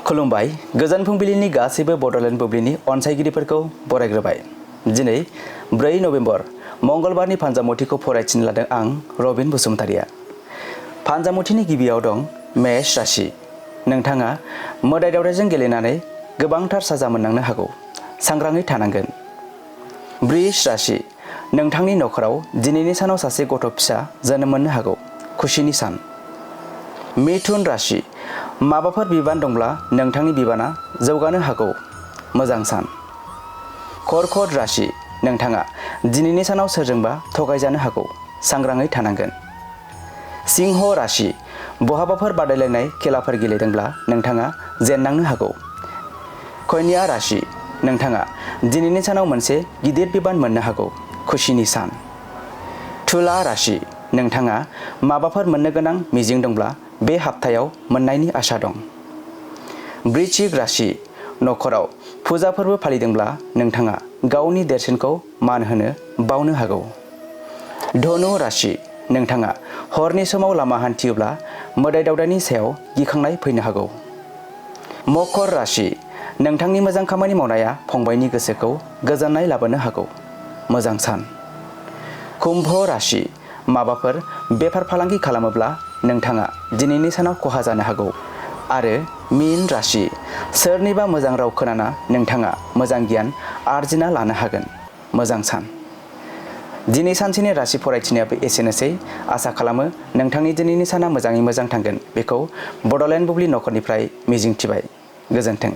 खुलुमबाय गोजोन फुंबिलिनि गासैबो बड'लेण्ड बुब्लिनि अनसायगिरिफोरखौ बरायग्रोबाय। दिनै 4 नभेम्बर मंगलबारनि फानजामुथिखौ फरायथिनो लादों आं रबिन बसुमतारिया। फानजामुथिनि गिबियाव दं मेष राशि। नोंथाङा मोदाय दावदायजों गेलेनानै गोबांथार साजा मोननांनो हागौ, सांग्राङै थानांगोन। वृष राशि। नोंथांनि नखराव दिनैनि सानाव सासे गथ' फिसा जोनोम मोननो हागौ, खुसिनि सान। मिथुन राशि। माबाफोर बिबान दंब्ला नोंथांनि बिबाना जौगानो हागौ, मोजां सान। कर्कट राशि। नोंथाङा दिनैनि सानाव सोरजोंबा थगायजानो हागौ, सांग्राङै थानांगोन। सिंह राशि। बहाबाफोर बादायलायनाय खेलाफोर गेलेदोंब्ला नोंथाङा जेननांनो हागौ। कन्या राशि। नोंथाङा दिनैनि सानाव मोनसे गिदिर बिबान मोननो हागौ, खुसिनि सान। तुला राशि। नोंथाङा माबाफोर मोननो गोनां मिजिं दंब्ला बे हाप्तायाव मोननायनि आसा दं। वृश्चिक राशि। नखराव फुजा फोरबो फालिदोंब्ला नोंथाङा गावनि देरसिनखौ मान होनो बावनो हागौ। धनु राशि। नोंथाङा हरनि समाव लामा हान्थियोब्ला मोदाय दावदायनि सायाव गिखांनाय फैनो हागौ। मकर राशि। नोंथांनि मोजां खामानि मावनाया फंबायनि गोसोखौ गोजोननाय लाबोनो हागौ, मोजां सान। कुम्भ राशि। माबाफोर बेफार फालांगि खालामोब्ला नोंथाङा दिनैनि सानाव खहा जानो हागौ। आरो मीन राशि। सोरनिबा मोजां राव खोनाना नोंथाङा मोजां गियान आरजिना लानो हागोन, मोजां सान। दिनै सानसेनि राशि फरायथिनायाबो एसेनोसै। आसा खालामो नोंथांनि दिनैनि साना मोजाङै मोजां थांगोन, बेखौ बड'लेण्ड बुब्लि नखरनिफ्राय मिजिंथिबाय। गोजोन्थों।